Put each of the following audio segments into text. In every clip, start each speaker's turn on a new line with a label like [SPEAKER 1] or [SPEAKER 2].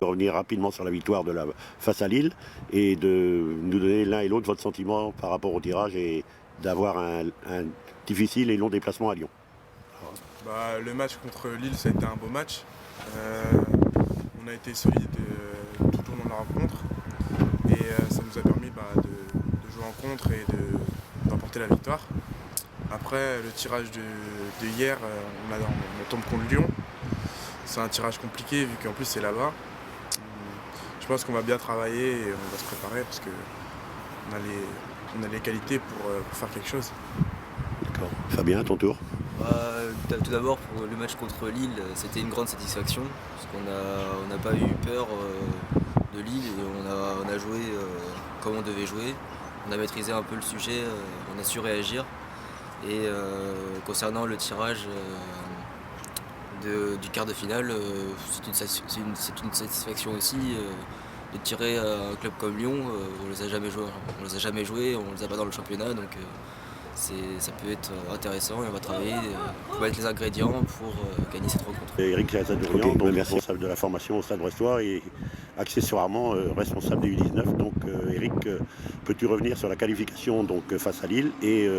[SPEAKER 1] Revenir rapidement sur la victoire face à Lille et de nous donner l'un et l'autre votre sentiment par rapport au tirage et d'avoir un difficile et long déplacement à Lyon.
[SPEAKER 2] Le match contre Lille, ça a été un beau match. On a été solide tout au long de la rencontre et ça nous a permis de jouer en contre et d'emporter la victoire. Après, le tirage de hier, on tombe contre Lyon. C'est un tirage compliqué vu qu'en plus c'est là-bas. Je pense qu'on va bien travailler et on va se préparer parce qu'on a les qualités pour faire quelque chose.
[SPEAKER 1] D'accord. Fabien, à ton tour.
[SPEAKER 3] Tout d'abord, pour le match contre Lille, c'était une grande satisfaction parce qu'on n'a pas eu peur de Lille et on a joué comme on devait jouer. On a maîtrisé un peu le sujet, on a su réagir. Et concernant le tirage du quart de finale, c'est une satisfaction aussi de tirer un club comme Lyon. On les a jamais joués, on les a pas dans le championnat, donc ça peut être intéressant et on va travailler pour mettre les ingrédients pour gagner cette rencontre.
[SPEAKER 1] Eric Chazadurian, donc responsable de la formation au Stade Brestois et accessoirement responsable des U19. Donc Eric, peux-tu revenir sur la qualification donc, face à Lille et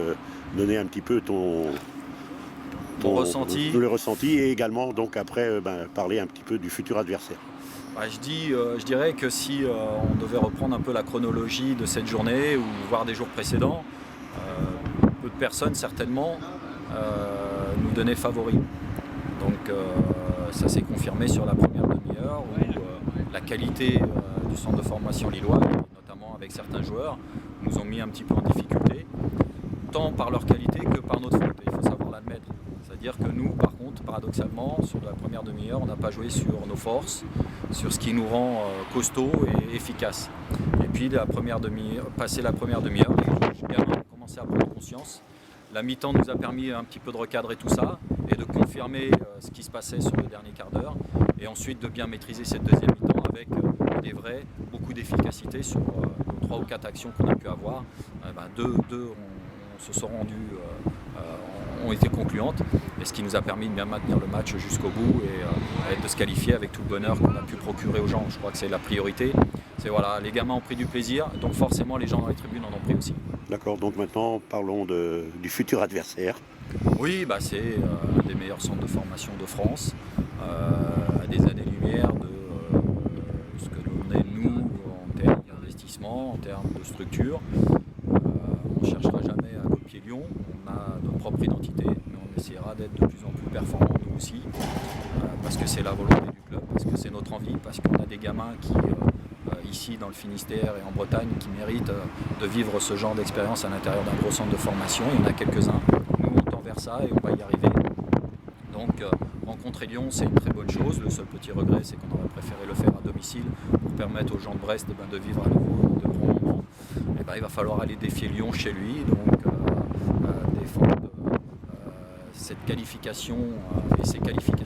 [SPEAKER 1] donner un petit peu
[SPEAKER 4] Mon ressenti.
[SPEAKER 1] Le ressenti et également donc après parler un petit peu du futur adversaire.
[SPEAKER 4] Je dirais que si on devait reprendre un peu la chronologie de cette journée ou voir des jours précédents, peu de personnes certainement nous donnaient favoris. Donc ça s'est confirmé sur la première demi-heure où la qualité du centre de formation lillois, notamment avec certains joueurs, nous ont mis un petit peu en difficulté, tant par leur qualité que par notre faute. Il faut savoir l'admettre. C'est-à-dire que nous, par contre, paradoxalement, sur la première demi-heure, on n'a pas joué sur nos forces, sur ce qui nous rend costauds et efficaces. Et puis, passé la première demi-heure, les gamins ont commencé à prendre conscience. La mi-temps nous a permis un petit peu de recadrer tout ça et de confirmer ce qui se passait sur le dernier quart d'heure. Et ensuite de bien maîtriser cette deuxième mi-temps avec beaucoup d'efficacité sur 3 ou 4 actions qu'on a pu avoir. Deux se sont rendues, ont été concluantes, et ce qui nous a permis de bien maintenir le match jusqu'au bout et de se qualifier avec tout le bonheur qu'on a pu procurer aux gens. Je crois que c'est la priorité. Les gamins ont pris du plaisir, donc forcément les gens dans les tribunes en ont pris aussi.
[SPEAKER 1] D'accord, donc maintenant parlons du futur adversaire.
[SPEAKER 4] Oui, c'est un des meilleurs centres de formation de France, à des années-lumière de ce que l'on est nous en termes d'investissement, en termes de structure. On ne cherchera jamais à copier Lyon, on a notre propre identité, mais on essaiera d'être de plus en plus performants nous aussi, parce que c'est la volonté du club, parce que c'est notre envie, parce qu'on a des gamins qui, ici dans le Finistère et en Bretagne, qui méritent de vivre ce genre d'expérience à l'intérieur d'un gros centre de formation. Il y en a quelques-uns, nous on tend vers ça et on va y arriver. Donc rencontrer Lyon, c'est une très bonne chose. Le seul petit regret, c'est qu'on aurait préféré le faire à domicile pour permettre aux gens de Brest de vivre à nouveau de bons moments. Il va falloir aller défier Lyon chez lui, donc défendre cette qualification et ces qualifications